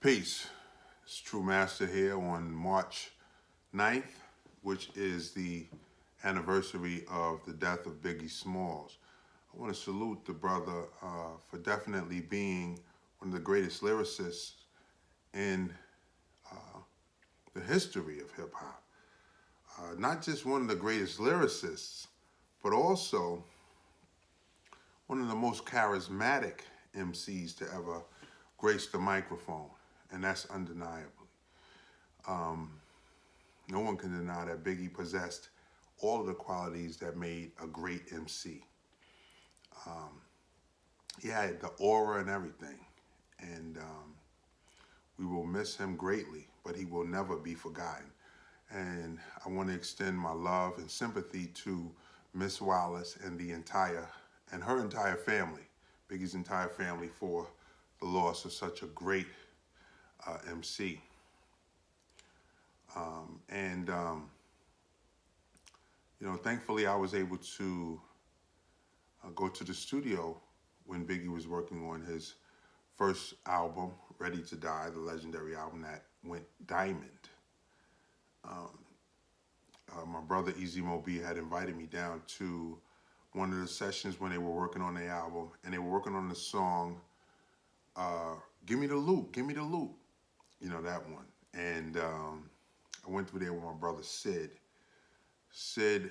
Peace. It's True Master here on March 9th, which is the anniversary of the death of Biggie Smalls. I want to salute the brother for definitely being one of the greatest lyricists in the history of hip hop. Not just one of the greatest lyricists, but also one of the most charismatic MCs to ever grace the microphone, and that's undeniable. No one can deny that Biggie possessed all of the qualities that made a great MC. He had the aura and everything, and we will miss him greatly, but he will never be forgotten. And I want to extend my love and sympathy to Miss Wallace and her entire family, Biggie's entire family, for the loss of such a great MC. Thankfully I was able to go to the studio when Biggie was working on his first album, Ready to Die, the legendary album that went diamond. My brother Easy Mo B had invited me down to one of the sessions when they were working on the album, and they were working on the song, Give Me the Loot, Give Me the Loot, that one. And I went through there with my brother Sid. Sid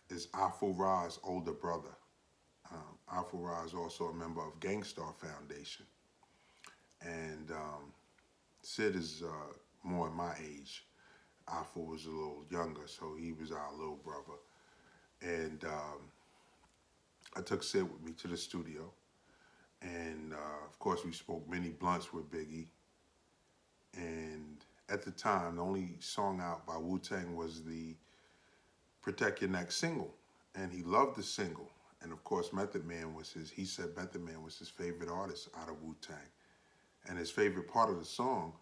is Afro Ra's older brother. Afro Ra is also a member of Gangstar Foundation. And Sid is more my age. Afro was a little younger, so he was our little brother. And I took Sid with me to the studio. And of course, we smoked many blunts with Biggie. And at the time, the only song out by wu-tang was the Protect Your Neck single. And he loved the single. And of course, he said Method Man was his favorite artist out of Wu-Tang. And his favorite part of the song,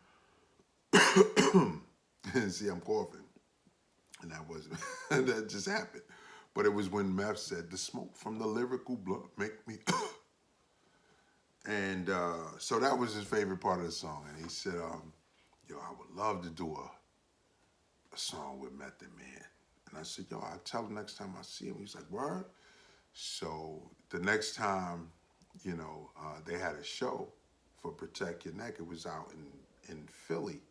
see, I'm coughing. And that wasn't, that just happened. But it was when Meth said, the smoke from the lyrical blunt make me, and so that was his favorite part of the song. And he said, I would love to do a song with Method Man. And I said, I'll tell him next time I see him. He's like, word? So the next time, they had a show for Protect Your Neck. It was out in Philly.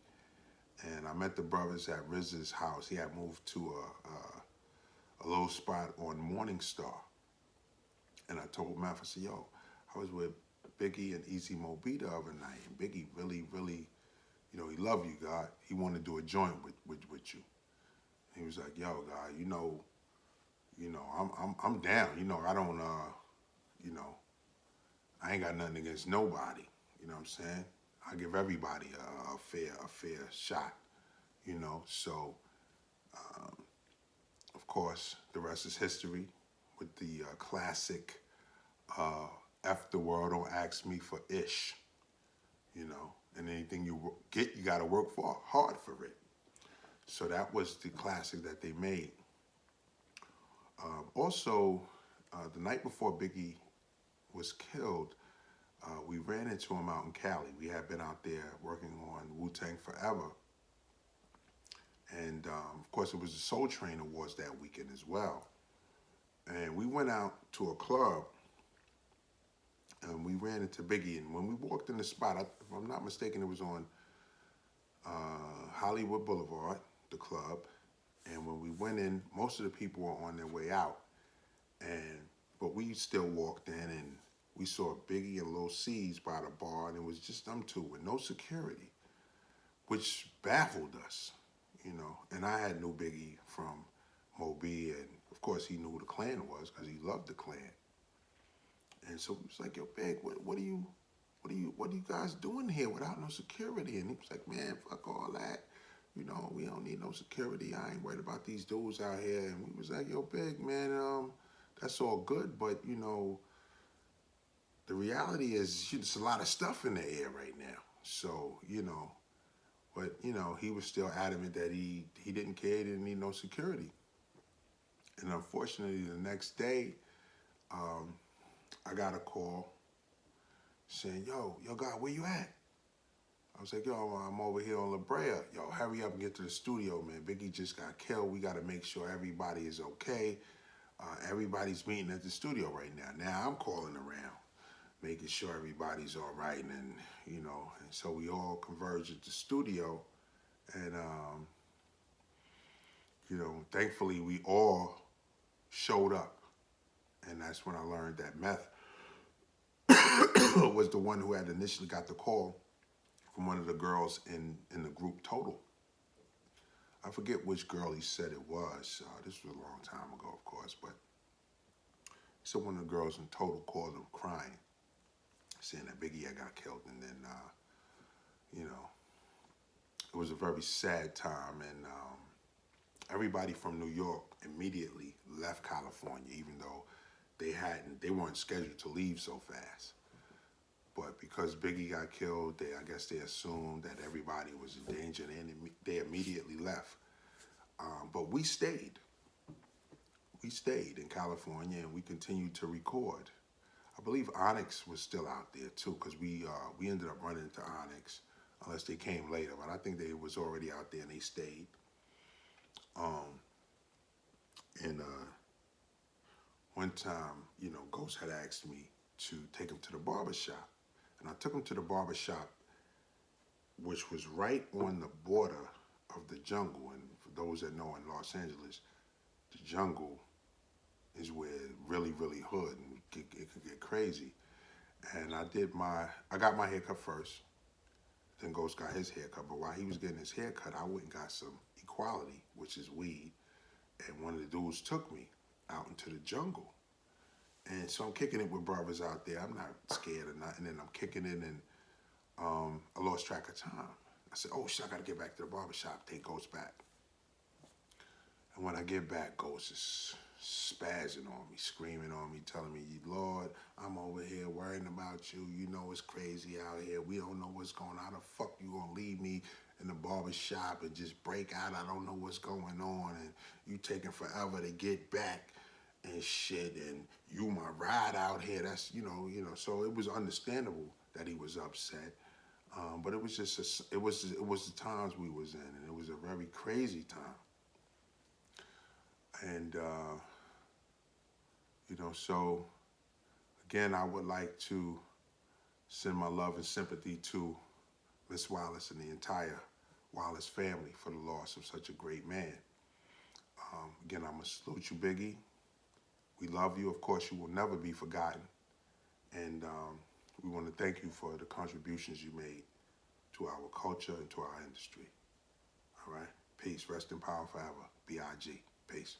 And I met the brothers at Riz's house. He had moved to a little spot on Morning Star. And I told Matt, I said, I was with Biggie and Easy Mo B the other night. And Biggie really, really, he loved you, God. He wanted to do a joint with you. He was like, God, I'm down. I don't, I ain't got nothing against nobody. You know what I'm saying? I give everybody a fair shot. So of course, the rest is history with the classic F the world, don't ask me for ish. And anything you get, you got to work hard for it. So that was the classic that they made. Also, the night before Biggie was killed, we ran into him out in Cali. We had been out there working on Wu-Tang Forever. And of course, it was the Soul Train Awards that weekend as well. And we went out to a club and we ran into Biggie. And when we walked in the spot, if I'm not mistaken, it was on Hollywood Boulevard, the club. And when we went in, most of the people were on their way out. But we still walked in and we saw Biggie and Lil C's by the bar, and it was just them two with no security, which baffled us, And I had knew Biggie from Moby, and of course he knew who the Klan was because he loved the Klan. And so he was like, Big, what are you guys doing here without no security? And he was like, man, fuck all that. We don't need no security. I ain't worried about these dudes out here. And we was like, Big, man, that's all good, but the reality is there's a lot of stuff in the air right now. So, but he was still adamant that he didn't care, he didn't need no security. And unfortunately, the next day, I got a call saying, yo, God, where you at? I was like, yo, I'm over here on La Brea. Yo, hurry up and get to the studio, man. Biggie just got killed. We got to make sure everybody is okay. Everybody's meeting at the studio right now. Now I'm calling around, making sure everybody's all right. And, and so we all converged at the studio. And, thankfully we all showed up. And that's when I learned that Meth was the one who had initially got the call from one of the girls in the group Total. I forget which girl he said it was. This was a long time ago, of course, but he said one of the girls in Total called him crying, saying that Biggie had got killed. And then, it was a very sad time. And everybody from New York immediately left California, even though they weren't scheduled to leave so fast. But because Biggie got killed, I guess they assumed that everybody was in danger, and they immediately left. But we stayed. We stayed in California, and we continued to record. I believe Onyx was still out there too, because we ended up running into Onyx, unless they came later. But I think they was already out there and they stayed. And one time, Ghost had asked me to take him to the barbershop. And I took him to the barbershop, which was right on the border of the jungle. And for those that know, in Los Angeles, the jungle is where really, really hood, and it could get crazy. And I got my haircut first. Then Ghost got his haircut. But while he was getting his haircut, I went and got some Equality, which is weed. And one of the dudes took me out into the jungle. And so I'm kicking it with brothers out there. I'm not scared or nothing. And I'm kicking it, and I lost track of time. I said, oh shit, I gotta get back to the barbershop, take Ghost back. And when I get back, Ghost is spazzing on me, screaming on me, telling me, Lord, I'm over here worrying about you. You know it's crazy out here. We don't know what's going on. How the fuck you gonna leave me in the barbershop and just break out? I don't know what's going on. And you taking forever to get back and shit, and you my ride out here. That's, so it was understandable that he was upset. But it was just, it was the times we was in, and it was a very crazy time. And, so again, I would like to send my love and sympathy to Miss Wallace and the entire Wallace family for the loss of such a great man. Again, I'm going to salute you, Biggie. We love you. Of course, you will never be forgotten. And we want to thank you for the contributions you made to our culture and to our industry. All right? Peace. Rest in power forever. B.I.G. Peace.